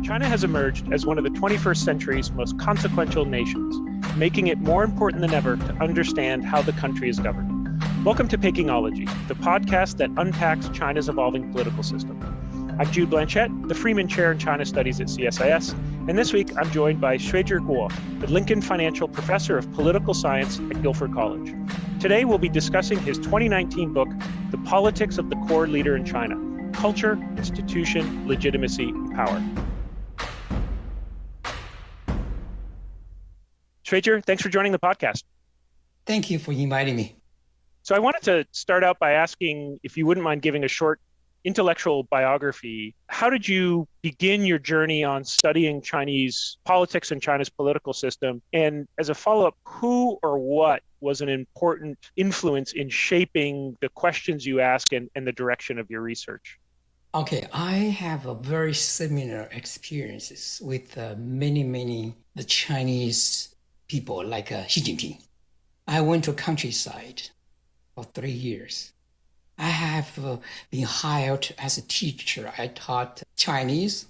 China has emerged as one of the 21st century's most consequential nations, making it more important than ever to understand how the country is governed. Welcome to Pekingology, the podcast that unpacks China's evolving political system. I'm Jude Blanchette, the Freeman Chair in China Studies at CSlS, and this week I'm joined by Xuezhi Guo, the Lincoln Financial Professor of Political Science at Gilford College. Today we'll be discussing his 2019 book, The Politics of the Core Leader in China: Culture, Institution, Legitimacy, and Power. Xuezhi, thanks for joining the podcast. Thank you for inviting me. So I wanted to start out by asking if you wouldn't mind giving a short intellectual biography. How did you begin your journey on studying Chinese politics and China's political system? And as a follow-up, who or what was an important influence in shaping the questions you ask and the direction of your research? Okay, I have a very similar experiences with many the Chinese people like Xi Jinping. I went to countryside for 3 years. I have been hired as a teacher. I taught Chinese,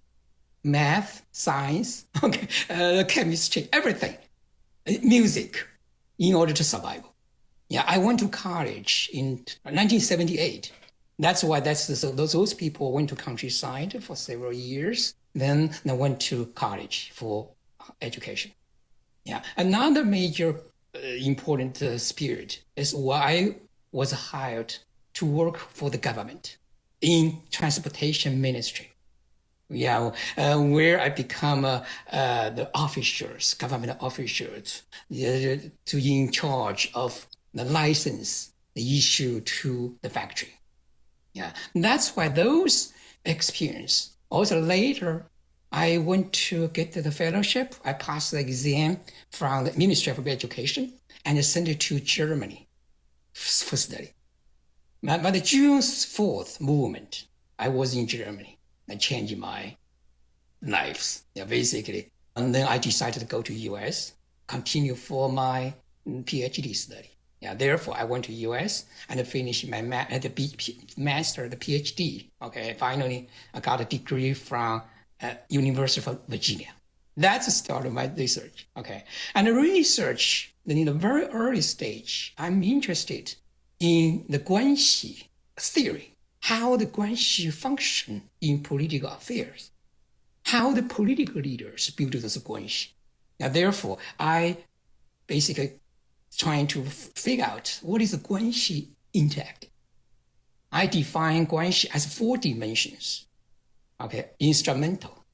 math, science, chemistry, everything, music, in order to survive. Yeah, I went to college in 1978. That's why those people went to countryside for several years. Then they went to college for education. Yeah, another major important spirit is why I was hired to work for the government in transportation ministry. Yeah, where I become the officers, government officers, to in charge of the license, the issue to the factory. Yeah, that's why those experience. Also later, I went to get the fellowship. I passed the exam from the Ministry of Education and sent it to Germany for study. But the June 4th movement, I was in Germany and changed my lives, basically. And then I decided to go to US, continue for my PhD study. Yeah, therefore I went to US and finished my master, the PhD. Okay, finally I got a degree from University of Virginia. That's the start of my research. Okay, and the research in the very early stage, I'm interested in the Guanxi theory, how the Guanxi function in political affairs, how the political leaders build those Guanxi. Now, therefore, I basically trying to figure out what is the Guanxi interact. I define Guanxi as 4 dimensions. Okay, instrumental,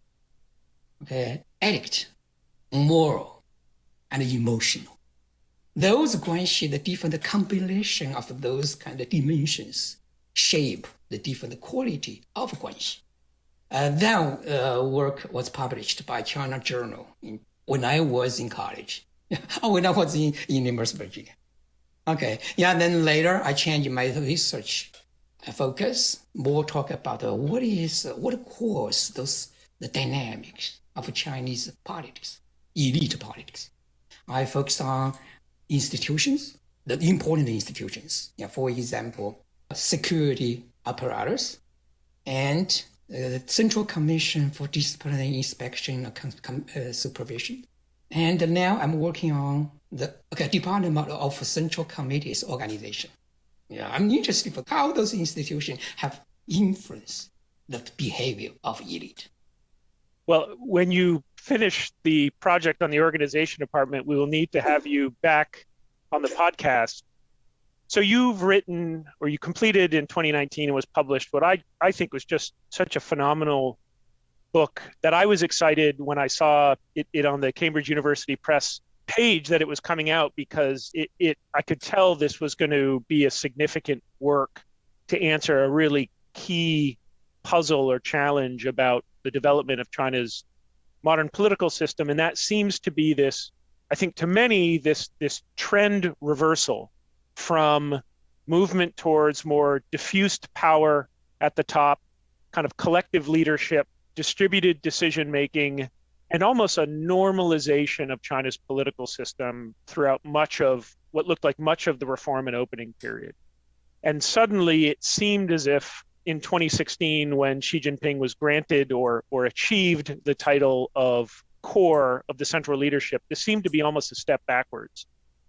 ethic, moral, and emotional. Those Guanxi, the different combination of those kind of dimensions shape the different quality of Guanxi. That work was published by China Journal when I was in college, when I was in University of Virginia. Okay, yeah, then later I changed my research focus, more talk about what caused the dynamics of Chinese politics, elite politics. I focused on institutions, the important institutions. Yeah, for example, security apparatus and the Central Commission for Disciplinary Inspection and Supervision. And now I'm working on the Department of Central Committees organization. Yeah, I'm interested in how those institutions have influenced the behavior of elite. Well, when you finish the project on the organization department, we will need to have you back on the podcast. So you've written, or you completed in 2019 and was published what I think was just such a phenomenal book that I was excited when I saw it on the Cambridge University Press page that it was coming out, because I could tell this was going to be a significant work to answer a really key puzzle or challenge about the development of China's modern political system. And that seems to be this, I think to many, this trend reversal from movement towards more diffused power at the top, kind of collective leadership, distributed decision-making, and almost a normalization of China's political system throughout much of what looked like much of the reform and opening period. And suddenly it seemed as if in 2016 when Xi Jinping was granted or achieved the title of core of the central leadership, this seemed to be almost a step backwards.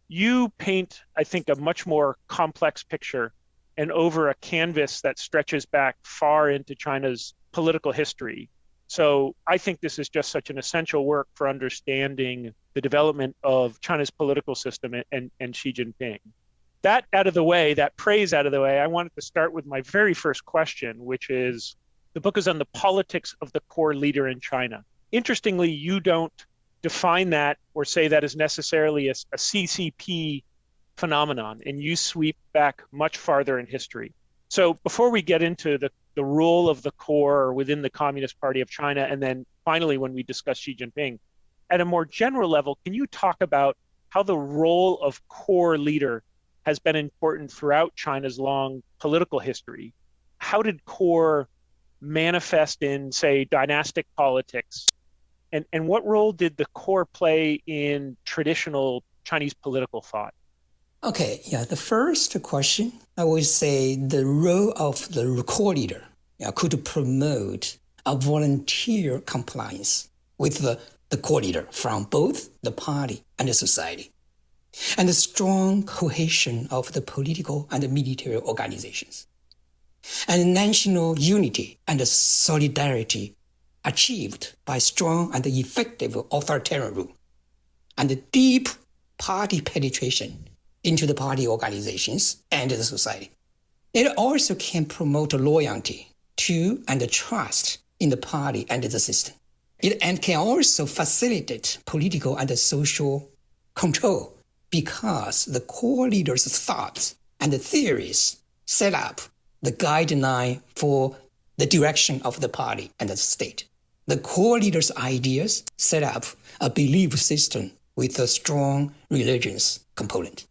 You paint, I think, a much more complex picture and over a canvas that stretches back far into China's political history. So I think this is just such an essential work for understanding the development of China's political system and Xi Jinping. That out of the way, that praise out of the way, I wanted to start with my very first question, which is, the book is on the politics of the core leader in China. Interestingly, you don't define that or say that is necessarily a CCP phenomenon, and you sweep back much farther in history. So before we get into the role of the core within the Communist Party of China, and then finally when we discuss Xi Jinping, at a more general level, can you talk about how the role of core leader has been important throughout China's long political history? How did core manifest in, say, dynastic politics? And what role did the core play in traditional Chinese political thought? Okay, the first question, I would say the role of the core leader could promote a volunteer compliance with the core leader from both the party and the society, and the strong cohesion of the political and the military organizations, and national unity and solidarity achieved by strong and effective authoritarian rule, and deep party penetration into the party organizations and the society. It also can promote loyalty to and trust in the party and the system. And can also facilitate political and social control because the core leader's thoughts and the theories set up the guideline for the direction of the party and the state. The core leader's ideas set up a belief system with a strong religious component.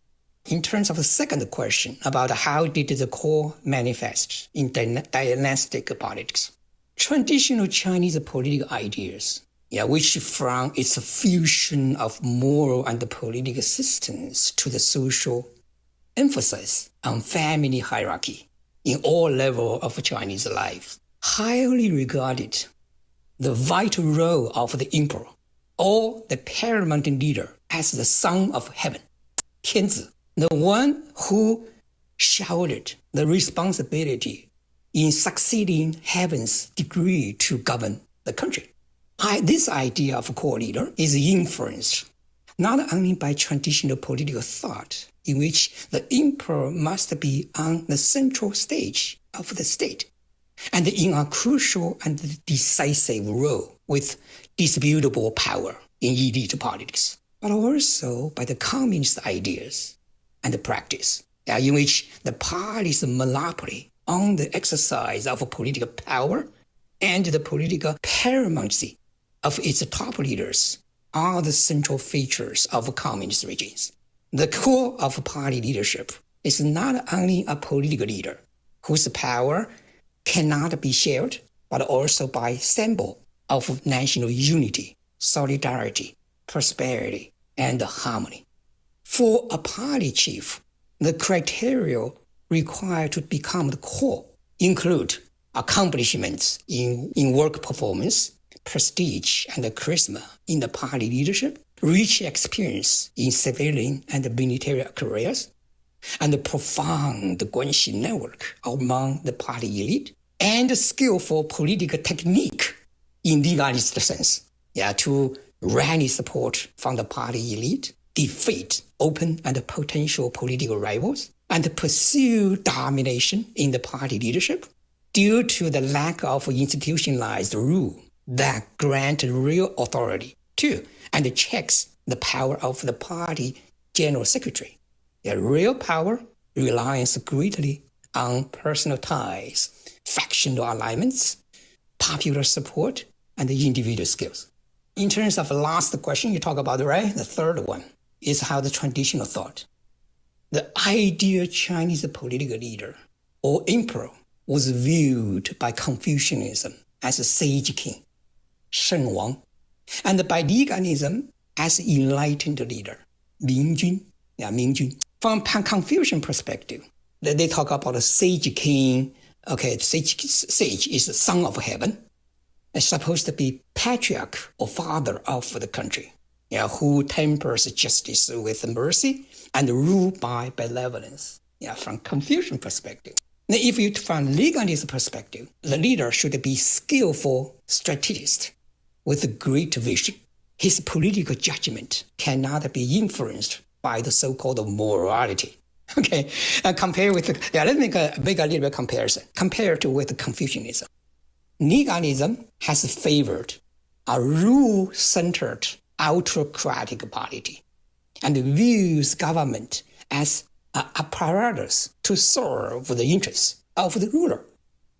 In terms of the second question about how did the core manifest in dynastic politics, traditional Chinese political ideas, which from its fusion of moral and political systems to the social emphasis on family hierarchy in all levels of Chinese life, highly regarded the vital role of the emperor or the paramount leader as the son of heaven, 天子, the one who shouldered the responsibility in succeeding heaven's decree to govern the country. This idea of core leader is influenced not only by traditional political thought, in which the emperor must be on the central stage of the state, and in a crucial and decisive role with disputable power in elite politics, but also by the communist ideas and the practice, in which the party's monopoly on the exercise of political power and the political paramountcy of its top leaders are the central features of communist regimes. The core of party leadership is not only a political leader whose power cannot be shared, but also by symbol of national unity, solidarity, prosperity, and harmony. For a party chief, the criteria required to become the core include accomplishments in work performance, prestige and charisma in the party leadership, rich experience in civilian and military careers, and a profound guanxi network among the party elite, and skillful political technique in legalist sense, to rally support from the party elite, defeat open and potential political rivals, and pursue domination in the party leadership due to the lack of institutionalized rule that grant real authority to and checks the power of the party general secretary. Their real power relies greatly on personal ties, factional alignments, popular support, and individual skills. In terms of the last question you talk about, right? The third one is how the traditional thought. The ideal Chinese political leader or emperor was viewed by Confucianism as a sage king, 圣王, and by legalism as enlightened leader, 明君. From Confucian perspective, they talk about a sage king, Okay, sage is the son of heaven. It's supposed to be patriarch or father of the country, who tempers justice with mercy and rule by benevolence. From Confucian perspective. Now, if you from legalist perspective, the leader should be skillful strategist with great vision. His political judgment cannot be influenced by the so-called morality. Okay, compare with, let me make a little bit comparison. Compared with Confucianism. Legalism has favored a rule-centered autocratic polity and views government as a apparatus to serve the interests of the ruler.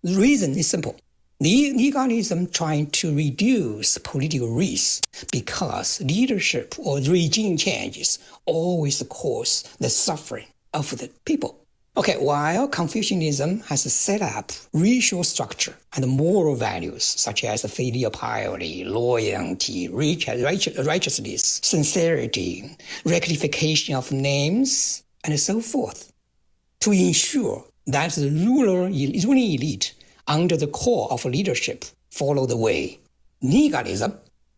The reason is simple. Legalism trying to reduce political risk because leadership or regime changes always cause the suffering of the people. Okay, while Confucianism has set up racial structure and moral values such as filial piety, loyalty, righteousness, sincerity, rectification of names, and so forth, to ensure that the ruling elite under the core of leadership follow the way. Legalism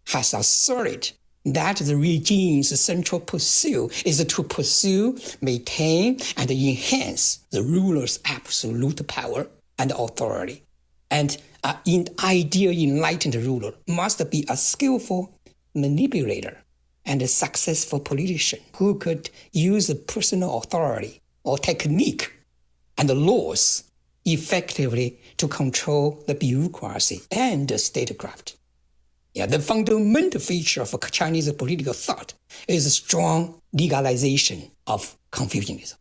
has asserted that the regime's central pursuit is to pursue, maintain, and enhance the ruler's absolute power and authority. And an ideal enlightened ruler must be a skillful manipulator and a successful politician who could use personal authority or technique and laws effectively to control the bureaucracy and statecraft. The fundamental feature of Chinese political thought is a strong legalization of Confucianism.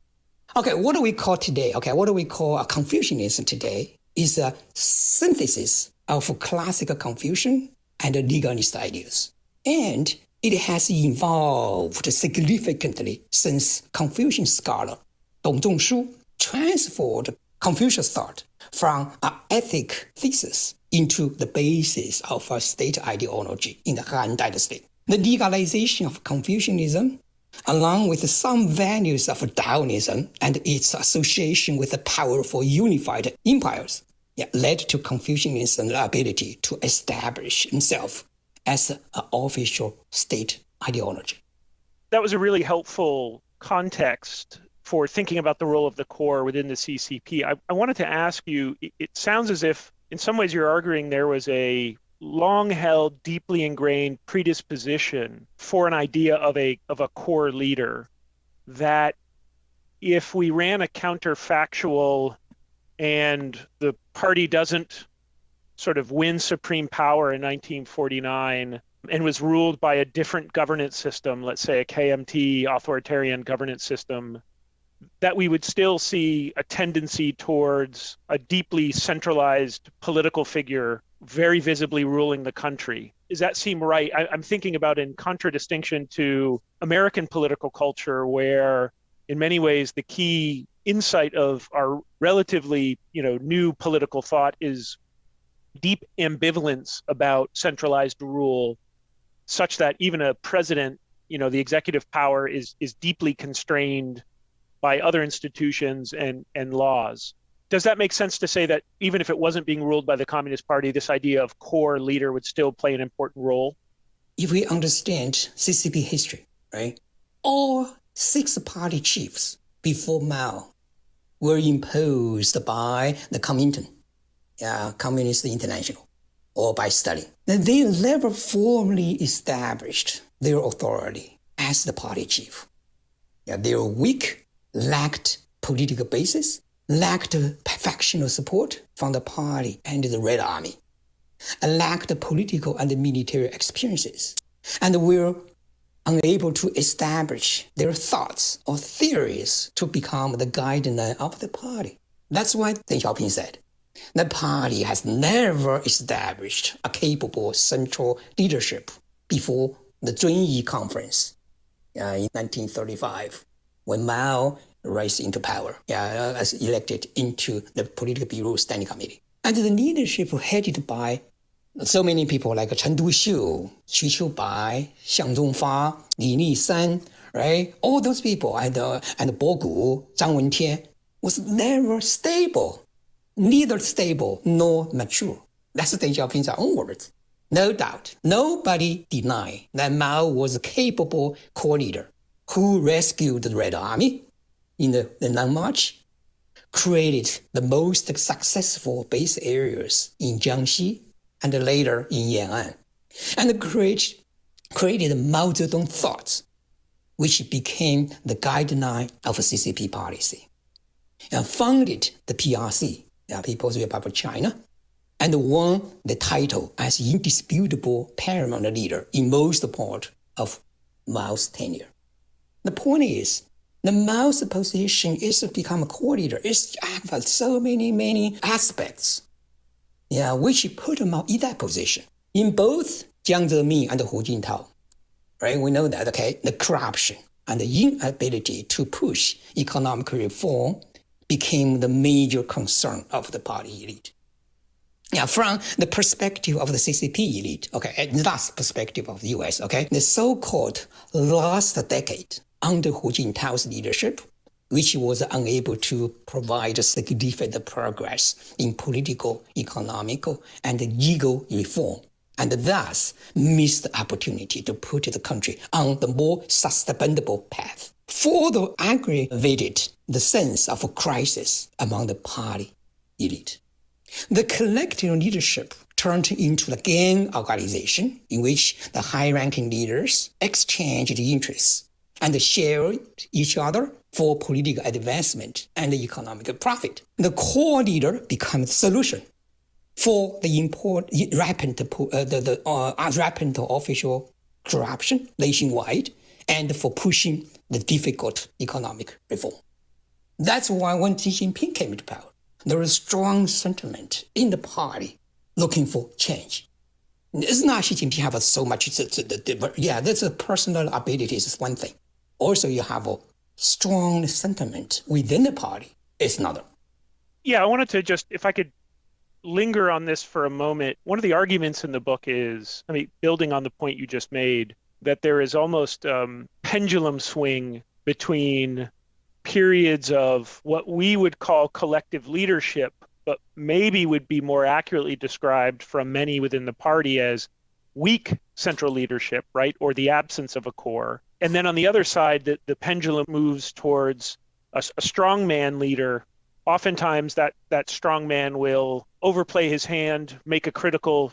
Okay, what do we call today? Okay, what do we call Confucianism today is a synthesis of classical Confucian and legalist ideas. And it has evolved significantly since Confucian scholar Dong Zhongshu transferred Confucius thought from an ethic thesis into the basis of a state ideology in the Han Dynasty. The legalization of Confucianism, along with some values of Taoism and its association with the powerful unified empires, led to Confucianism's ability to establish himself as an official state ideology. That was a really helpful context for thinking about the role of the core within the CCP. I wanted to ask you, it sounds as if in some ways you're arguing there was a long-held, deeply ingrained predisposition for an idea of a core leader, that if we ran a counterfactual and the party doesn't sort of win supreme power in 1949 and was ruled by a different governance system, let's say a KMT authoritarian governance system, that we would still see a tendency towards a deeply centralized political figure very visibly ruling the country. Does that seem right? I'm thinking about in contradistinction to American political culture, where in many ways the key insight of our relatively new political thought is deep ambivalence about centralized rule, such that even a president, the executive power is deeply constrained by other institutions and laws. Does that make sense to say that even if it wasn't being ruled by the Communist Party, this idea of core leader would still play an important role? If we understand CCP history, right, all 6 party chiefs before Mao were imposed by the Comintern, Communist International, or by Stalin. They never formally established their authority as the party chief. They were weak, lacked political basis, lacked factional support from the party and the Red Army, lacked political and military experiences, and were unable to establish their thoughts or theories to become the guideline of the party. That's why Deng Xiaoping said, the party has never established a capable central leadership before the Zunyi Conference in 1935, when Mao rise into power, as elected into the Political Bureau Standing Committee. And the leadership headed by so many people like Chen Duxiu, Xu Qiubai, Xiang Zhongfa, Li Lisan, right? All those people, and Bo Gu, Zhang Wentian, was never stable. neither stable nor mature. That's Deng Xiaoping's own words. No doubt, nobody denied that Mao was a capable core leader who rescued the Red Army in the Long March, created the most successful base areas in Jiangxi and later in Yan'an, and created Mao Zedong thoughts, which became the guideline of CCP policy, and founded the PRC, the People's Republic of China, and won the title as indisputable paramount leader in most part of Mao's tenure. The point is, the Mao's position is to become a core leader. It's have so many aspects, which put Mao in that position. In both Jiang Zemin and Hu Jintao, right? We know that, okay, the corruption and the inability to push economic reform became the major concern of the party elite. From the perspective of the CCP elite, okay, and last perspective of the US, okay, the so-called last decade under Hu Jintao's leadership, which was unable to provide significant progress in political, economical, and legal reform, and thus missed the opportunity to put the country on the more sustainable path, further aggravated the sense of a crisis among the party elite. The collective leadership turned into the gang organization in which the high-ranking leaders exchanged interests and shared each other for political advancement and economic profit. The core leader becomes the solution for the rampant official corruption nationwide and for pushing the difficult economic reform. That's why when Xi Jinping came to power, there was strong sentiment in the party looking for change. It's not Xi Jinping have so much, that's a personal abilities is one thing. Also, you have a strong sentiment within the party is another. Yeah, I wanted to just, if I could linger on this for a moment. One of the arguments in the book is, building on the point you just made, that there is almost pendulum swing between periods of what we would call collective leadership, but maybe would be more accurately described from many within the party as weak central leadership, right? Or the absence of a core. And then on the other side, the pendulum moves towards a strongman leader. Oftentimes that strongman will overplay his hand, make a critical,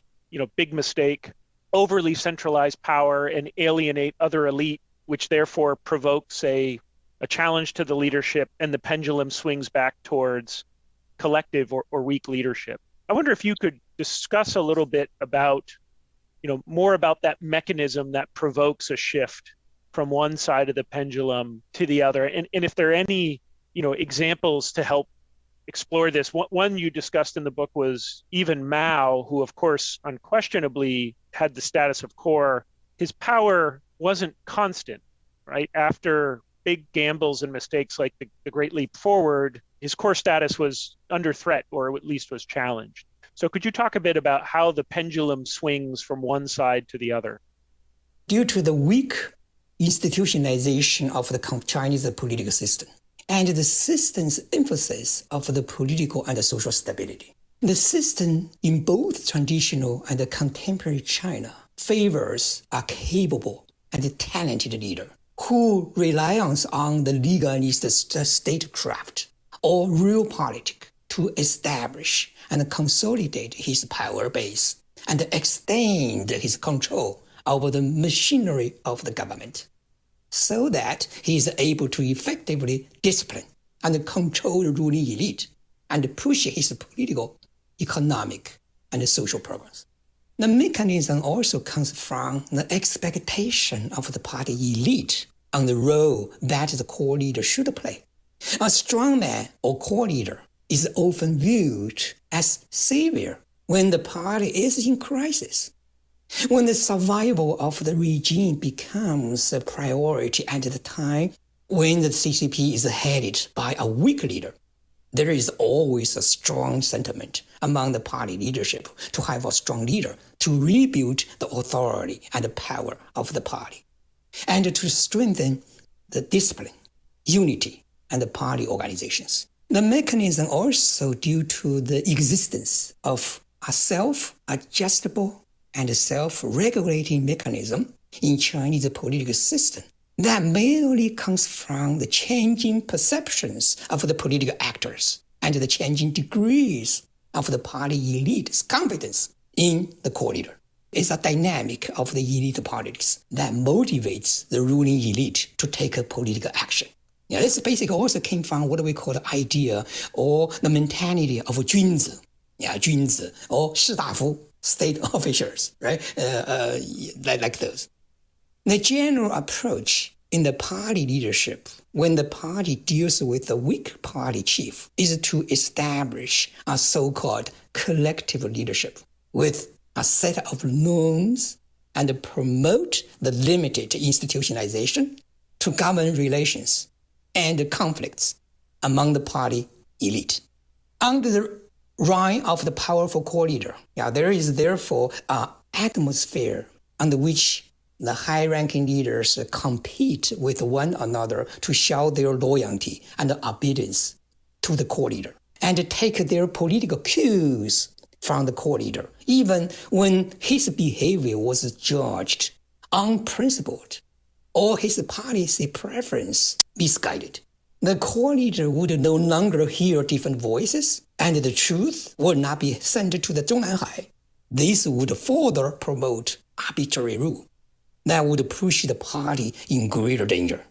big mistake, overly centralize power and alienate other elite, which therefore provokes a challenge to the leadership, and the pendulum swings back towards collective or weak leadership. I wonder if you could discuss a little bit about, more about that mechanism that provokes a shift from one side of the pendulum to the other, and if there are any, examples to help explore this. One you discussed in the book was even Mao, who of course unquestionably had the status of core. His power wasn't constant, right? After big gambles and mistakes like the Great Leap Forward, his core status was under threat, or at least was challenged. So could you talk a bit about how the pendulum swings from one side to the other? Due to the weak institutionalization of the Chinese political system and the system's emphasis of the political and the social stability, the system in both traditional and contemporary China favors a capable and talented leader who relies on the legalist statecraft or realpolitik to establish and consolidate his power base and extend his control over the machinery of the government, so that he is able to effectively discipline and control the ruling elite and push his political, economic, and social programs. The mechanism also comes from the expectation of the party elite on the role that the core leader should play. A strongman or core leader is often viewed as savior when the party is in crisis. When the survival of the regime becomes a priority at the time when the CCP is headed by a weak leader, there is always a strong sentiment among the party leadership to have a strong leader to rebuild the authority and the power of the party, and to strengthen the discipline, unity, and the party organizations. The mechanism also due to the existence of a self-adjustable and self-regulating mechanism in Chinese political system that mainly comes from the changing perceptions of the political actors and the changing degrees of the party elite's confidence in the core leader. It's a dynamic of the elite politics that motivates the ruling elite to take a political action. Yeah, this basically also came from what we call the idea or the mentality of 君子, 君子 or 士大夫, state officials, right? Like those. The general approach in the party leadership when the party deals with the weak party chief is to establish a so-called collective leadership with a set of norms and promote the limited institutionalization to govern relations and conflicts among the party elite. Under the reign of the powerful core leader, there is therefore an atmosphere under which the high-ranking leaders compete with one another to show their loyalty and obedience to the core leader and take their political cues from the core leader, even when his behavior was judged unprincipled or his policy preference misguided. The core leader would no longer hear different voices, and the truth would not be sent to the Zhongnanhai. This would further promote arbitrary rule that would push the party in greater danger.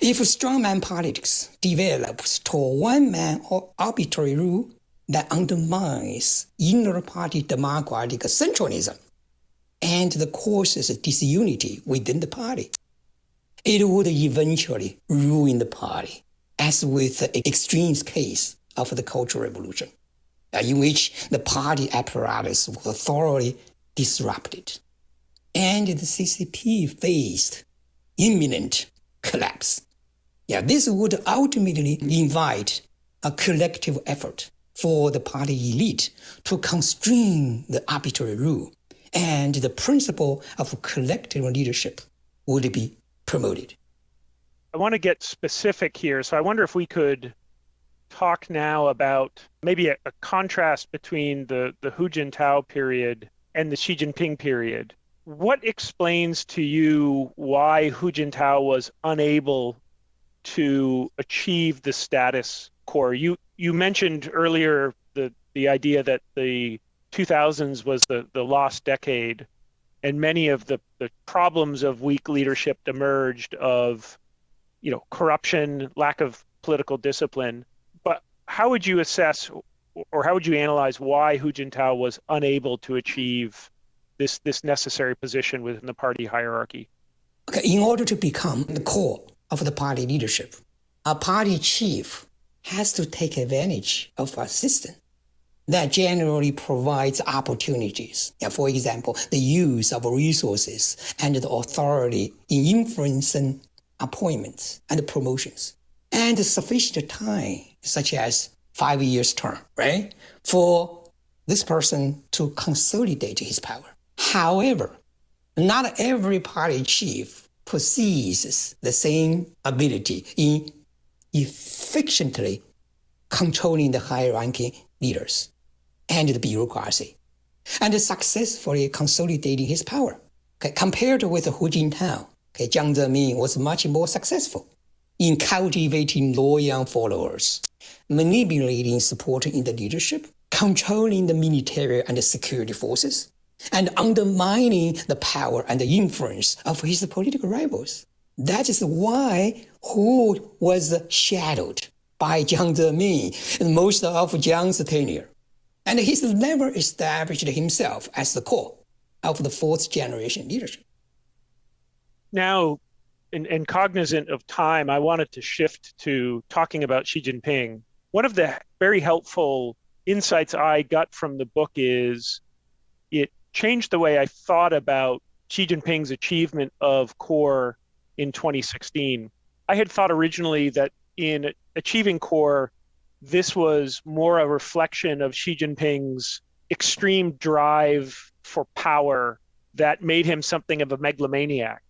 If strongman politics develops toward one-man or arbitrary rule that undermines inner-party democratic centralism and causes disunity within the party, it would eventually ruin the party, as with the extreme case of the Cultural Revolution, in which the party apparatus was thoroughly disrupted, and the CCP faced imminent collapse. This would ultimately invite a collective effort for the party elite to constrain the arbitrary rule, and the principle of collective leadership would be promoted. I want to get specific here, so I wonder if we could talk now about maybe a contrast between the Hu Jintao period and the Xi Jinping period. What explains to you why Hu Jintao was unable to achieve the status quo? You mentioned earlier the idea that the 2000s was the lost decade, and many of the problems of weak leadership emerged of, corruption, lack of political discipline. But how would you assess or how would you analyze why Hu Jintao was unable to achieve this necessary position within the party hierarchy? Okay, in order to become the core of the party leadership, a party chief has to take advantage of a system that generally provides opportunities. For example, the use of resources and the authority in influencing appointments and promotions, and sufficient time, such as 5 years term, right, for this person to consolidate his power. However, not every party chief possesses the same ability in efficiently controlling the high-ranking leaders and the bureaucracy, and successfully consolidating his power. Okay, compared with Hu Jintao, Jiang Zemin was much more successful in cultivating loyal followers, manipulating support in the leadership, controlling the military and the security forces, and undermining the power and the influence of his political rivals. That is why Hu was shadowed by Jiang Zemin in most of Jiang's tenure. And he's never established himself as the core of the fourth generation leadership. Now, and cognizant of time, I wanted to shift to talking about Xi Jinping. One of the very helpful insights I got from the book is it changed the way I thought about Xi Jinping's achievement of core in 2016. I had thought originally that in achieving core, this was more a reflection of Xi Jinping's extreme drive for power that made him something of a megalomaniac.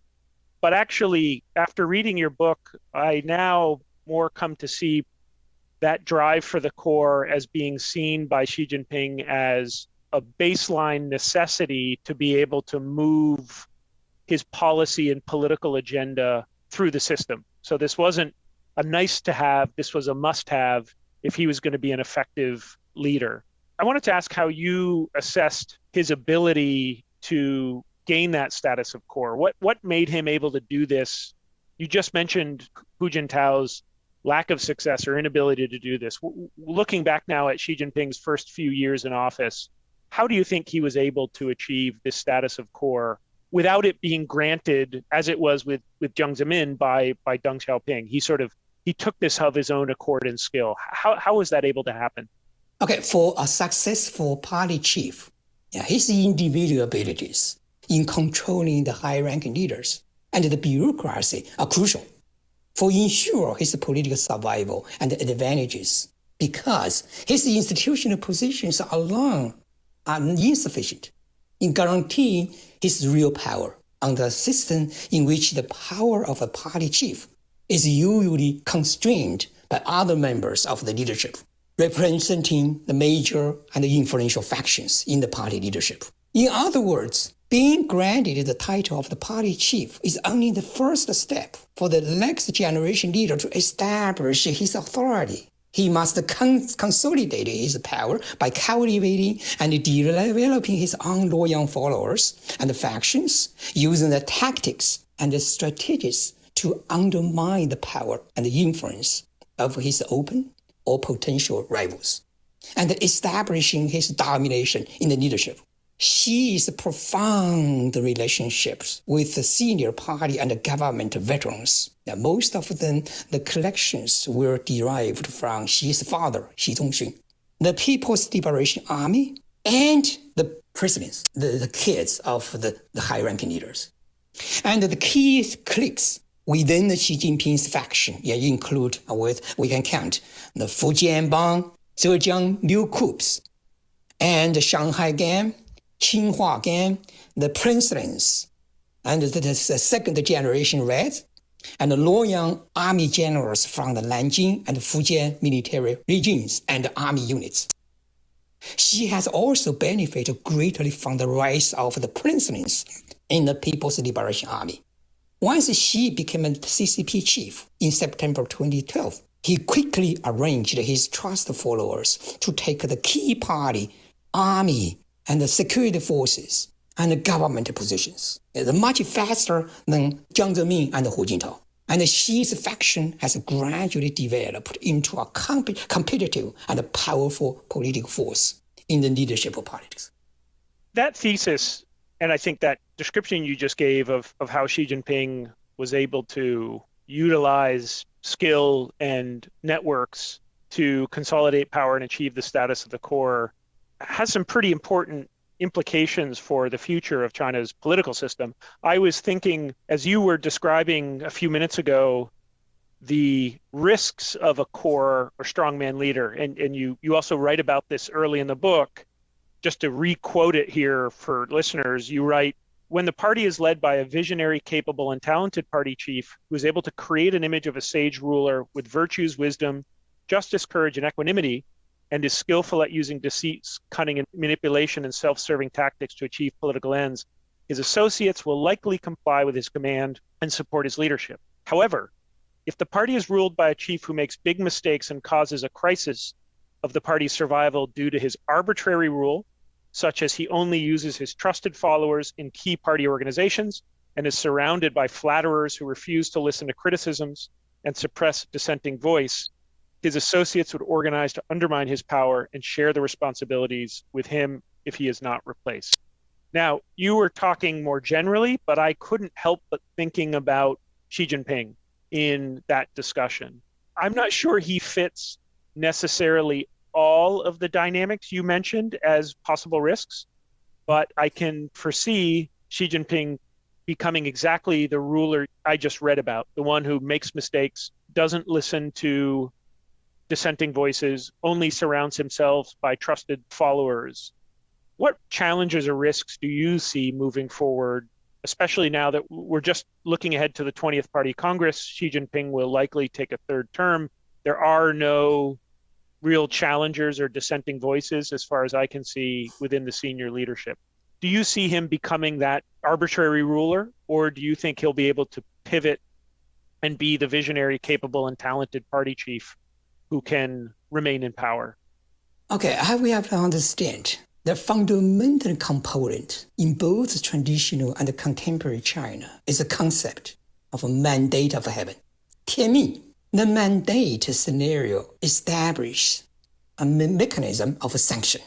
But actually, after reading your book, I now more come to see that drive for the core as being seen by Xi Jinping as a baseline necessity to be able to move his policy and political agenda through the system. So this wasn't a nice to have, this was a must have if he was going to be an effective leader. I wanted to ask how you assessed his ability to gain that status of core. What made him able to do this? You just mentioned Hu Jintao's lack of success or inability to do this. Looking back now at Xi Jinping's first few years in office, how do you think he was able to achieve this status of core without it being granted, as it was with Jiang Zemin, by Deng Xiaoping? He took this of his own accord and skill. How was that able to happen? Okay, for a successful party chief, his individual abilities in controlling the high-ranking leaders and the bureaucracy are crucial for ensure his political survival and advantages, because his institutional positions alone are insufficient in guaranteeing his real power under a system in which the power of a party chief is usually constrained by other members of the leadership, representing the major and influential factions in the party leadership. In other words, being granted the title of the party chief is only the first step for the next generation leader to establish his authority. He must consolidate his power by cultivating and developing his own loyal followers and factions, using the tactics and the strategies to undermine the power and influence of his open or potential rivals, and establishing his domination in the leadership. Xi's profound relationships with the senior party and government veterans. Most of them, the collections were derived from Xi's father, Xi Zongxun, the People's Liberation Army, and the presidents, the kids of the high-ranking leaders. And the key cliques within the Xi Jinping's faction include, we can count, the Fujian Bang, Zhejiang Liu Coups, and the Shanghai Gang, Qinghua Gang, the Princelings, and the second generation Reds, and the loyal army generals from the Nanjing and Fujian military regimes and army units. She has also benefited greatly from the rise of the Princelings in the People's Liberation Army. Once Xi became a CCP chief in September 2012, he quickly arranged his trust followers to take the key party, army, and the security forces and the government positions. It's much faster than Jiang Zemin and Hu Jintao. And Xi's faction has gradually developed into a competitive and powerful political force in the leadership of politics. That thesis, and I think that description you just gave of how Xi Jinping was able to utilize skill and networks to consolidate power and achieve the status of the core, has some pretty important implications for the future of China's political system. I was thinking, as you were describing a few minutes ago, the risks of a core or strongman leader, and you also write about this early in the book. Just to re-quote it here for listeners, you write, when the party is led by a visionary, capable, and talented party chief who is able to create an image of a sage ruler with virtues, wisdom, justice, courage, and equanimity, and is skillful at using deceit, cunning, and manipulation and self-serving tactics to achieve political ends, his associates will likely comply with his command and support his leadership. However, if the party is ruled by a chief who makes big mistakes and causes a crisis of the party's survival due to his arbitrary rule, such as he only uses his trusted followers in key party organizations and is surrounded by flatterers who refuse to listen to criticisms and suppress dissenting voice, his associates would organize to undermine his power and share the responsibilities with him if he is not replaced. Now, you were talking more generally, but I couldn't help but thinking about Xi Jinping in that discussion. I'm not sure he fits necessarily all of the dynamics you mentioned as possible risks, but I can foresee Xi Jinping becoming exactly the ruler I just read about, the one who makes mistakes, doesn't listen to dissenting voices, only surrounds himself by trusted followers. What challenges or risks do you see moving forward, especially now that we're just looking ahead to the 20th Party Congress? Xi Jinping will likely take a third term. There are no real challengers or dissenting voices, as far as I can see, within the senior leadership. Do you see him becoming that arbitrary ruler, or do you think he'll be able to pivot and be the visionary, capable, and talented party chief who can remain in power? Okay, we have to understand the fundamental component in both traditional and contemporary China is a concept of a mandate of heaven. 天命. The mandate scenario establishes a mechanism of sanction.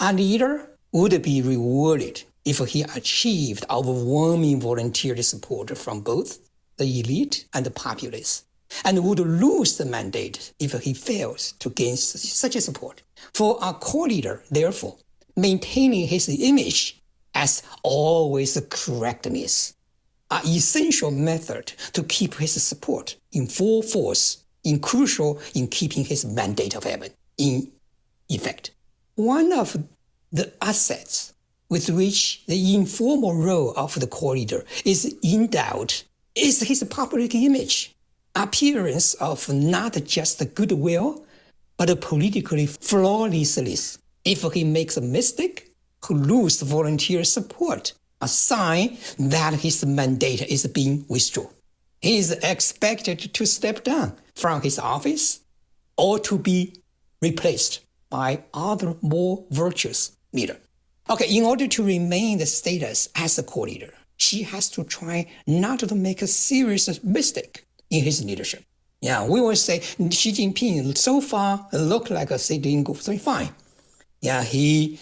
A leader would be rewarded if he achieved overwhelming volunteer support from both the elite and the populace, and would lose the mandate if he fails to gain such support. For a core leader, therefore, maintaining his image as always correctness, an essential method to keep his support in full force, crucial in keeping his mandate of heaven in effect. One of the assets with which the informal role of the core leader is endowed is his public image, appearance of not just goodwill, but politically flawlessness. If he makes a mistake, he loses volunteer support, a sign that his mandate is being withdrawn. He is expected to step down from his office or to be replaced by other more virtuous leader. Okay, in order to remain the status as a core leader, she has to try not to make a serious mistake in his leadership. Yeah, we will say Xi Jinping so far look like a doing fine. Yeah, he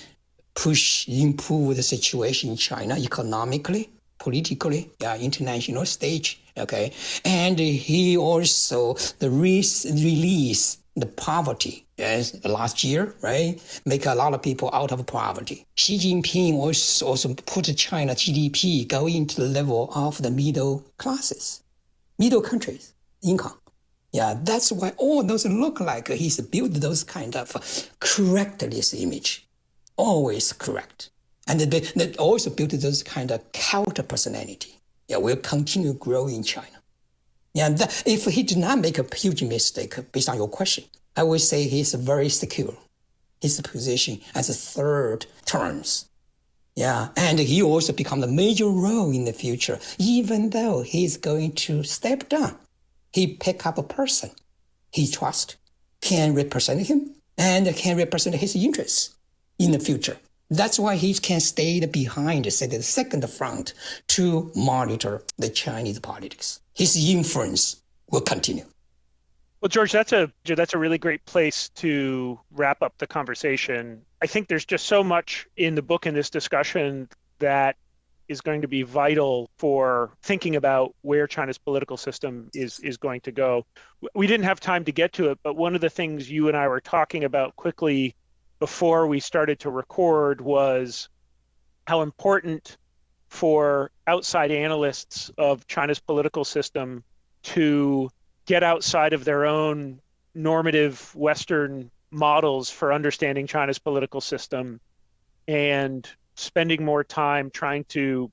improve the situation in China economically, politically, international stage. Okay, and he also release the poverty. Yes, last year, right? Make a lot of people out of poverty. Xi Jinping also put China GDP go into the level of the middle classes, middle countries income. Yeah, that's why all those look like he's built those kind of correctness image, always correct. And they also built those kind of counter personality. Yeah, will continue growing in China. Yeah, if he did not make a huge mistake, based on your question, I would say he's very secure. His position as a third terms. Yeah, and he also become a major role in the future, even though he's going to step down. He pick up a person he trusts, can represent him, and can represent his interests in the future. That's why he can stay behind, say, the second front to monitor the Chinese politics. His influence will continue. Well, George, that's a really great place to wrap up the conversation. I think there's just so much in the book and this discussion that is going to be vital for thinking about where China's political system is going to go. We didn't have time to get to it, but one of the things you and I were talking about quickly before we started to record was how important for outside analysts of China's political system to get outside of their own normative Western models for understanding China's political system and spending more time trying to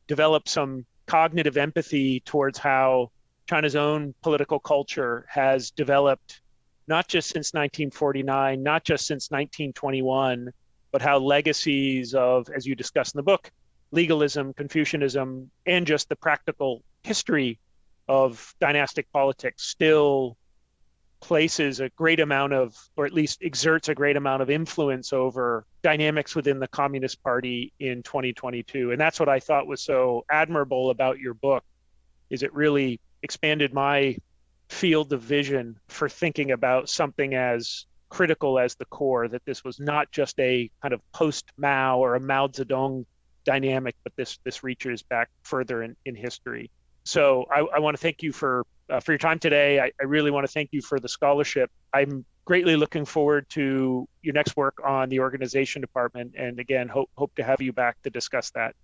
develop some cognitive empathy towards how China's own political culture has developed, not just since 1949, not just since 1921, but how legacies of, as you discuss in the book, legalism, Confucianism, and just the practical history of dynastic politics still places a great amount of, or at least exerts a great amount of influence over dynamics within the Communist Party in 2022. And that's what I thought was so admirable about your book, is it really expanded my field of vision for thinking about something as critical as the core, that this was not just a kind of post-Mao or a Mao Zedong dynamic, but this reaches back further in history. So I want to thank you for your time today. I really want to thank you for the scholarship. I'm greatly looking forward to your next work on the organization department. And again, hope to have you back to discuss that.